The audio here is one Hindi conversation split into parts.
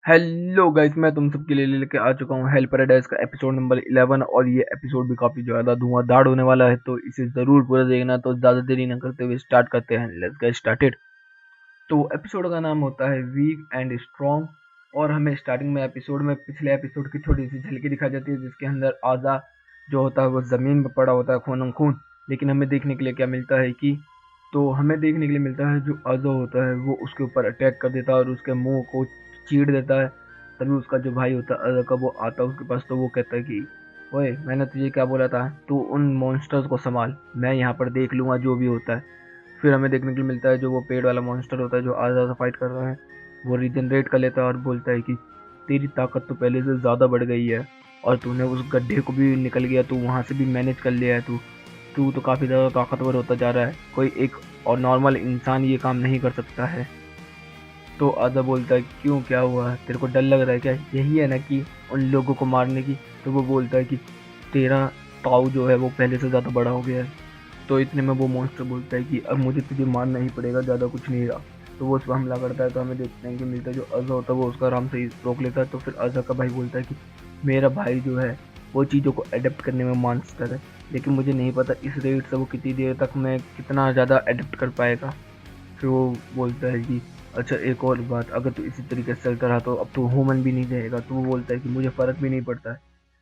हेलो गाइस, मैं तुम सबके लिए लेके आ चुका हूँ हेल पैराडाइज का एपिसोड नंबर 11 और ये एपिसोड भी काफ़ी ज़्यादा धुआंधार होने वाला है, तो इसे ज़रूर पूरा देखना। तो ज़्यादा देरी न करते हुए स्टार्ट करते हैं। Let's get started. तो एपिसोड का नाम होता है वीक एंड स्ट्रॉन्ग, और हमें स्टार्टिंग में एपिसोड में पिछले एपिसोड की थोड़ी सी झलकी दिखाई जाती है, जिसके अंदर आजा जो होता है वो ज़मीन पर पड़ा होता है खून खून। लेकिन हमें देखने के लिए क्या मिलता है कि हमें देखने के लिए मिलता है जो आजा होता है वो उसके ऊपर अटैक कर देता है और उसके मुंह को चीर देता है। तभी उसका जो भाई होता है आजा का वो आता है उसके पास, तो वो कहता है कि ओए, मैंने तुझे क्या बोला था, तू उन मॉन्स्टर्स को संभाल, मैं यहाँ पर देख लूँगा जो भी होता है। फिर हमें देखने के लिए मिलता है जो वो पेड़ वाला मॉन्स्टर होता है जो आजा से फाइट कर रहा है, वो रिजनरेट कर लेता है और बोलता है कि तेरी ताकत तो पहले से ज़्यादा बढ़ गई है और तूने उस गड्ढे को भी निकल गया, तू वहाँ से भी मैनेज कर लिया है, तू तू तो काफ़ी ज़्यादा ताकतवर होता जा रहा है, कोई एक और नॉर्मल इंसान ये काम नहीं कर सकता है। तो आधा बोलता है क्यों, क्या हुआ, तेरे को डर लग रहा है क्या, यही है ना कि उन लोगों को मारने की। तो वो बोलता है कि तेरा ताऊ जो है वो पहले से ज़्यादा बड़ा हो गया है। तो इतने में वो मॉन्स्टर बोलता है कि अब मुझे तुझे मारना ही पड़ेगा, ज़्यादा कुछ नहीं रहा। तो वो उस पर हमला करता है। तो हमें देखने को मिलता है जो अज़ा होता है वो उसका आराम से रोक लेता है। तो फिर अज़ा का भाई बोलता है कि मेरा भाई जो है वो चीज़ों को अडेप्ट करने में मास्टर है, लेकिन मुझे नहीं पता इस रेट से वो कितनी देर तक मैं कितना ज़्यादा अडेप्ट कर पाएगा। फिर वो बोलता है कि अच्छा एक और बात, अगर तू इसी तरीके से चलता रहा तो अब तो ह्यूमन भी नहीं रहेगा। तो वो बोलता है कि मुझे फ़र्क भी नहीं पड़ता है,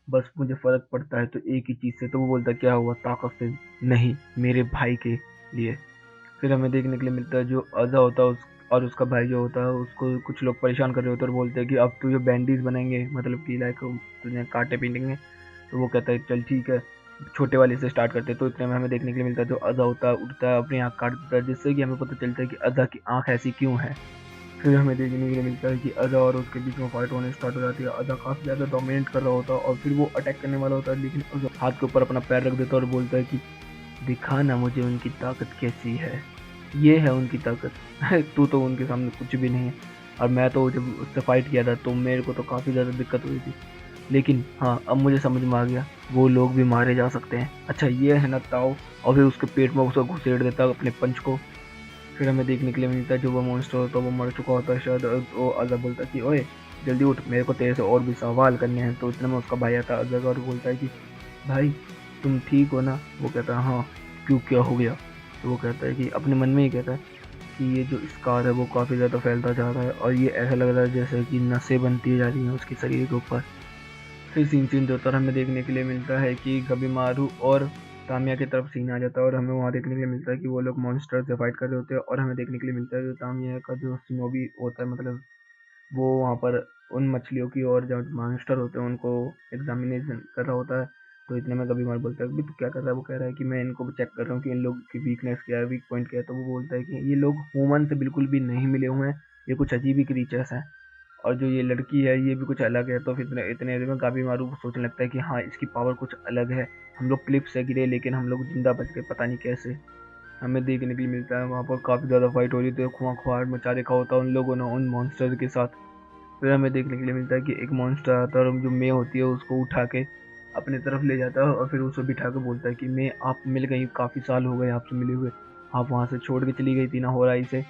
बस मुझे फ़र्क पड़ता है तो एक ही चीज़ से। तो वो बोलता है क्या हुआ, ताकत से नहीं, मेरे भाई के लिए। फिर हमें देखने के लिए मिलता है जो अज़ा होता है और उसका भाई जो होता है उसको कुछ लोग परेशान कर रहे होते हैं और बोलते हैं कि अब तुझे बैंडीज बनेंगे, मतलब कि लाइक तुझे कांटे पीटेंगे। तो वो कहता है चल ठीक है, छोटे वाले से स्टार्ट करते हैं। तो इतने में हमें देखने के लिए मिलता है जो अज़ा होता है उठता है, अपनी आँख काट देता है, जिससे कि हमें पता चलता है कि अज़ा की आँख ऐसी क्यों है। फिर हमें देखने के लिए मिलता है कि अज़ा और उसके बीच में फाइट होने स्टार्ट हो जाती है। अज़ा काफ़ी ज़्यादा डोमिनेट कर रहा होता है और फिर वो अटैक करने वाला होता है, लेकिन अज़ा हाथ के ऊपर अपना पैर रख देता है और बोलता है कि दिखाना मुझे उनकी ताकत कैसी है, ये है उनकी ताकत। तू तो उनके सामने कुछ भी नहीं है। और मैं तो जब उससे फाइट किया था तो मेरे को तो काफ़ी ज़्यादा दिक्कत हुई थी, लेकिन हाँ अब मुझे समझ में आ गया वो लोग भी मारे जा सकते हैं। अच्छा ये है ना ताओ। और फिर उसके पेट में उसको घुसेड़ देता है अपने पंच को। फिर हमें देखने के लिए मिलता है जो वो मॉन्स्टर होता है वो मर चुका होता है शायद, और वो अज़ा बोलता है कि ओए जल्दी उठ, मेरे को तेरे से और भी सवाल करने हैं। तो इतने में उसका भाई आता है अज़ा का और बोलता है कि भाई तुम ठीक हो ना। वो कहता है हाँ, क्यों, क्या हो गया। तो वो कहता है कि अपने मन में ही कहता है कि ये जो स्कार है वो काफ़ी ज़्यादा फैलता जा रहा है और ये ऐसा लग रहा है जैसे कि नसें बनती जा रही हैं उसके शरीर के ऊपर। फिर सीन चेंज होता है और हमें देखने के लिए मिलता है कि गबीमारू और तामिया की तरफ सीन आ जाता है और हमें वहाँ देखने के लिए मिलता है कि वो लोग मॉन्स्टर से फाइट कर रहे होते हैं। और हमें देखने के लिए मिलता है जो तामिया का जो सिनोबी होता है, मतलब वो वहाँ पर उन मछलियों की और जो मॉन्स्टर होते हैं उनको एग्जामिनेशन कर रहा होता है। तो इतने में गबीमारू बोलता है कि तू क्या कर रहा है। वो कह रहा है कि मैं इनको चेक कर रहा हूँ कि इन लोगों की वीकनेस क्या है, वीक पॉइंट क्या है। तो वो बोलता है कि ये लोग ह्यूमन से बिल्कुल भी नहीं मिले हुए हैं, ये कुछ अजीब ही क्रीचर्स हैं, और जो ये लड़की है ये भी कुछ अलग है। तो फिर इतने इतने में काफ़ी मारू सोचने लगता है कि हाँ इसकी पावर कुछ अलग है, हम लोग क्लिप से गिरे लेकिन हम लोग जिंदा बच गए, पता नहीं कैसे। हमें देखने के लिए मिलता है वहाँ पर काफ़ी ज़्यादा फाइट हो रही थी, खुआखुआट मचा रखा होता है उन लोगों ने उन मॉन्स्टर के साथ। फिर हमें देखने के लिए मिलता है कि एक मॉन्स्टर आता है और जो मे होती है उसको उठा के अपने तरफ ले जाता है और फिर उसे बिठा के बोलता है कि मैं आप मिल गई, काफ़ी साल हो गए आपसे मिले हुए, आप वहाँ से छोड़ के चली गई थी ना होराई से,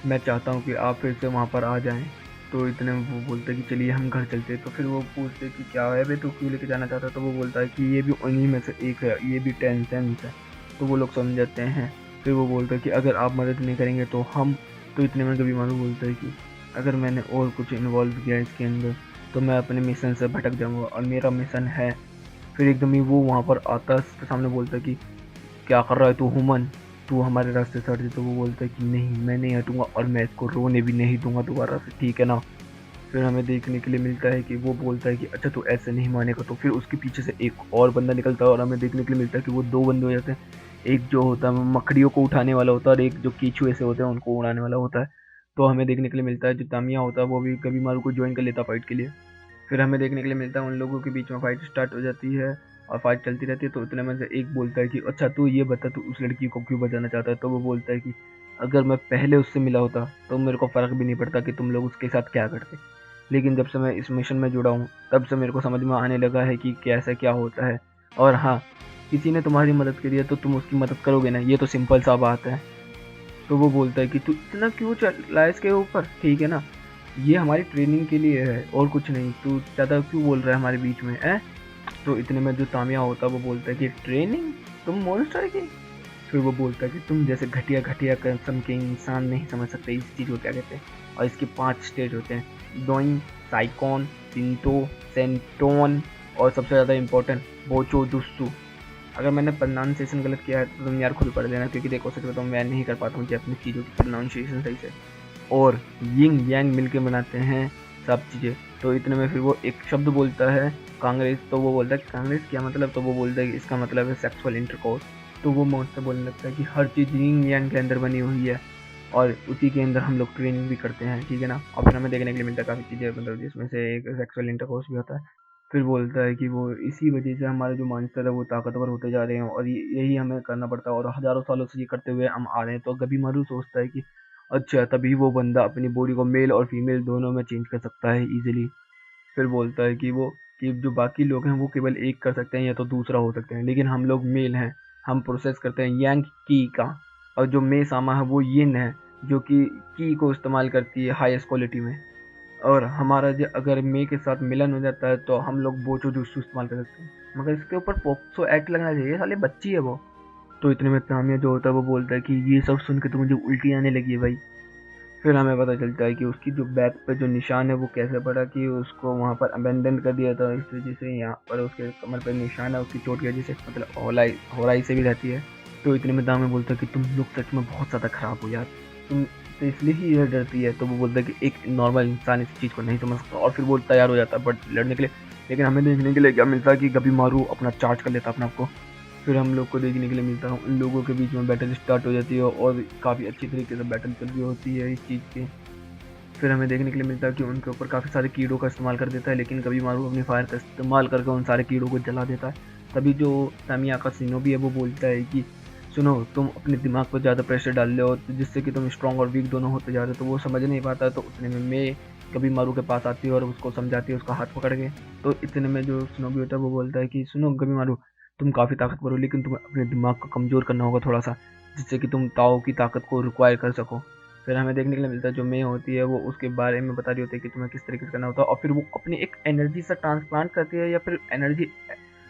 मैं चाहता हूँ कि आप फिर से वहाँ पर आ जाएं। तो इतने में वो बोलते हैं कि चलिए हम घर चलते हैं। तो फिर वो पूछते हैं कि क्या है भाई, तो क्यों लेके जाना चाहता है। तो वो बोलता है कि ये भी उन्हीं में से एक है, ये भी टेंसेंस है। तो वो लोग समझ जाते हैं। फिर वो बोलता है कि अगर आप मदद नहीं करेंगे तो हम। तो इतने में कभी मालूम बोलता है कि अगर मैंने और कुछ इन्वॉल्व किया इसके अंदर तो मैं अपने मिशन से भटक जाऊँगा, और मेरा मिशन है। फिर एकदम ही वो वहाँ पर आता है, उसके सामने बोलता है कि क्या कर रहा है तू हुमन, तू हमारे रास्ते से हट जा। तो वो बोलता है कि नहीं मैं नहीं हटूंगा और मैं इसको रोने भी नहीं दूंगा दोबारा से, ठीक है ना। फिर हमें देखने के लिए मिलता है कि वो बोलता है कि अच्छा तू ऐसे नहीं मानेगा। तो फिर उसके पीछे से एक और बंदा निकलता है और हमें देखने के लिए मिलता है कि वो दो बंदे हो जाते हैं। एक जो होता है मकड़ियों को उठाने वाला होता है और एक जो कीचुए से होते हैं उनको उड़ाने वाला होता है। तो हमें देखने के लिए मिलता है जो तामिया होता है वो भी कभी मारू को ज्वाइन कर लेता है फाइट के लिए। फिर हमें देखने के लिए मिलता है उन लोगों के बीच में फाइट स्टार्ट हो जाती है और फाइट चलती रहती है। तो इतने में से एक बोलता है कि अच्छा तू ये बता, तू उस लड़की को क्यों बचाना चाहता है। तो वो बोलता है कि अगर मैं पहले उससे मिला होता तो मेरे को फ़र्क भी नहीं पड़ता कि तुम लोग उसके साथ क्या करते, लेकिन जब से मैं इस मिशन में जुड़ा हूँ तब से मेरे को समझ में आने लगा है कि कैसा क्या होता है। और हाँ, किसी ने तुम्हारी मदद करी है तो तुम उसकी मदद करोगे ना, ये तो सिंपल सा बात है। तो वो बोलता है कि तू इतना क्यों चला इसके ऊपर, ठीक है ना। ये हमारी ट्रेनिंग के लिए है और कुछ नहीं, तू ज़्यादा क्यों बोल रहा है हमारे बीच में है। तो इतने में जो तामिया होता है वो बोलता है कि ट्रेनिंग, तुम मॉन्स्टर की। फिर वो बोलता है कि तुम जैसे घटिया घटिया किस्म के इंसान नहीं समझ सकते इस चीज़ को क्या कहते हैं। और इसके 5 स्टेज होते हैं, डोइंग, साइकॉन, सिंटो, सेंटोन और सबसे ज़्यादा इम्पोर्टेंट बोचो दुस्सु। अगर मैंने प्रोनाउंसिएशन गलत किया है तो तुम यार खुद पढ़ लेना, क्योंकि देखो सच बताऊँ मैं नहीं कर पाता हूँ कि अपनी चीज़ों की प्रोनाउंसिएशन सही से। और यिंग यांग मिलके बनाते हैं सब चीज़ें। तो इतने में फिर वो एक शब्द बोलता है कांग्रेस। तो वो बोलता है कि कांग्रेस क्या मतलब, तो वो बोलता है कि इसका मतलब है सेक्सुअल इंटरकोर्स। तो वो मौत से बोलने लगता है कि हर चीज़ यिंग यांग के अंदर बनी हुई है और उसी के अंदर हम लोग ट्रेनिंग भी करते हैं, ठीक है ना। और फिर हमें देखने के लिए मिलता है काफ़ी चीज़ें, मतलब जिसमें से एक सेक्सुअल इंटरकोर्स भी होता है। फिर बोलता है कि वो इसी वजह से हमारे जो मॉन्स्टर है वो ताकतवर होते जा रहे हैं और यही हमें करना पड़ता है और हज़ारों सालों से ये करते हुए हम आ रहे हैं। तो कभी मारू सोचता है कि अच्छा, तभी वो बंदा अपनी बॉडी को मेल और फीमेल दोनों में चेंज कर सकता है ईजिली। फिर बोलता है कि वो कि जो बाकी लोग हैं वो केवल एक कर सकते हैं या तो दूसरा हो सकते हैं, लेकिन हम लोग मेल हैं। हम प्रोसेस करते हैं यांग की का। और जो मे सामा है वो यिन है, जो कि की को इस्तेमाल करती है हाईएस्ट क्वालिटी में। और हमारा जो अगर मे के साथ मिलन हो जाता है तो हम लोग बोचो जूसू इस्तेमाल कर सकते हैं, मगर इसके ऊपर पोक्सो एक्ट लगना चाहिए, साले बच्ची है वो। तो इतने में तामिया जो होता है वो बोलता है कि ये सब सुन के तो मुझे उल्टी आने लगी है भाई। फिर हमें पता चलता है कि उसकी जो बैक पे जो निशान है वो कैसे पड़ा, कि उसको वहाँ पर अबेंडन कर दिया था, इस वजह से यहाँ पर उसके कमर पे निशान है उसकी चोट की वजह से, मतलब होलाई से भी रहती है। तो इतने में दामे बोलता है कि तुम लोग सच में बहुत ज़्यादा खराब हो यार, तुम तो इसलिए ही ये डरती है। तो वो बोलता है कि एक नॉर्मल इंसान इस चीज़ को नहीं समझ सकता, और फिर वो तैयार हो जाता है बट लड़ने के लिए। लेकिन हमें देखने के लिए क्या मिलता है कि कभी मारू अपना चार्ज कर लेता अपने आप को। फिर हम लोग को देखने के लिए मिलता है उन लोगों के बीच में बैटल स्टार्ट हो जाती है और काफ़ी अच्छी तरीके से बैटल चल रही होती है इस चीज़ की। फिर हमें देखने के लिए मिलता है कि उनके ऊपर काफ़ी सारे कीड़ों का इस्तेमाल कर देता है, लेकिन कभी मारू अपनी फायर का इस्तेमाल करके उन सारे कीड़ों को जला देता है। तभी जो तामिया का सिनोबी है वो बोलता है कि सुनो, तुम अपने दिमाग पर ज़्यादा प्रेशर डाल रहे हो जिससे कि तुम स्ट्रॉन्ग और वीक दोनों होते जा रहे हो। तो वो समझ नहीं पाता है, तो उतने में मैं कभी मारू के पास आती है और उसको समझाती है उसका हाथ पकड़ के। तो इतने में जो सिनोबी होता है वो बोलता है कि सुनो कभी मारू, तुम काफ़ी ताकतवर हो, लेकिन तुम्हें अपने दिमाग को कमज़ोर करना होगा थोड़ा सा, जिससे कि तुम ताओ की ताकत को रिक्वायर कर सको। फिर हमें देखने के लिए मिलता है जो मे होती है वो उसके बारे में बता रही होती है कि तुम्हें किस तरीके से करना होता है, और फिर वो अपनी एक एनर्जी से ट्रांसप्लांट करती है या फिर एनर्जी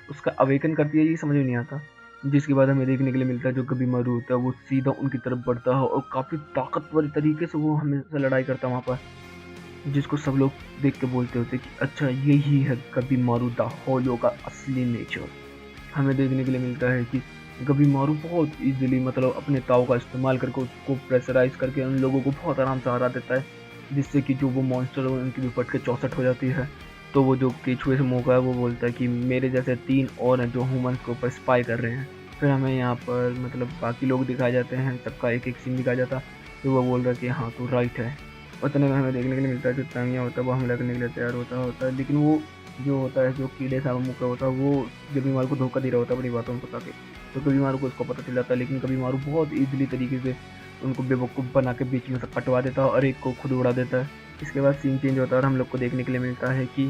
उसका अवेकन करती है, ये समझ में नहीं आता। जिसके बाद हमें देखने के लिए मिलता है जो कभी मारू होता है वो सीधा उनकी तरफ बढ़ता है और काफ़ी ताकतवर तरीके से वो हमेशा लड़ाई करता है वहाँ पर, जिसको सब लोग देख के बोलते होते कि अच्छा यही है कभी मारू द होलो का असली नेचर। हमें देखने के लिए मिलता है कि कभी मारू बहुत इजीली, मतलब अपने ताव का इस्तेमाल करके उसको प्रेशराइज करके उन लोगों को बहुत आराम से हरा देता है, जिससे कि जो वो मॉन्स्टर है उनकी भी फट के 64 हो जाती है। तो वो जो केचुए से मौका है वो बोलता है कि मेरे जैसे 3 और हैं जो ह्यूमंस के ऊपर स्पाई कर रहे हैं। फिर हमें यहाँ पर मतलब बाकी लोग दिखाए जाते हैं, सबका एक एक सीन दिखाया जाता है। फिर वो बोल रहा है कि हाँ तू राइट है। उतने में हमें देखने के लिए मिलता है जो तामिया होता है वो हमला करने के लिए तैयार होता है, लेकिन वो जो होता है जो कीड़े सा मुँह का होता है वो कभी को धोखा दे रहा होता है अपनी बातों को बता के। तो कभी को उसको पता चल जाता है, लेकिन कभी बहुत ईजिली तरीके से उनको बेवकूफ़ बना के बीच में से कटवा देता है और एक को खुद उड़ा देता है। इसके बाद सीन चेंज होता है और हम लोग को देखने के लिए मिलता है कि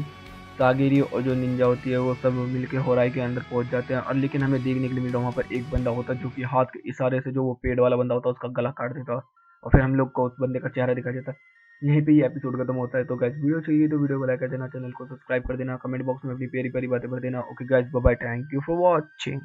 सागिरी और जो निंजा होती है वो सब मिलके होराई के अंदर पहुंच जाते हैं, और लेकिन हमें देखने के लिए मिल रहा है वहाँ पर एक बंदा होता है जो कि हाथ के इशारे से जो वो पेड़ वाला बंदा होता है उसका गला काट देता है, और फिर हम लोग को उस बंदे का चेहरा दिखाई देता है। यहीं पे ये एपिसोड खत्म होता है। तो गाइस वीडियो चाहिए तो वीडियो को लाइक कर देना, चैनल को सब्सक्राइब कर देना, कमेंट बॉक्स में अपनी प्यारी प्यारी बातें भर देना। Okay guys, bye bye, thank you for watching.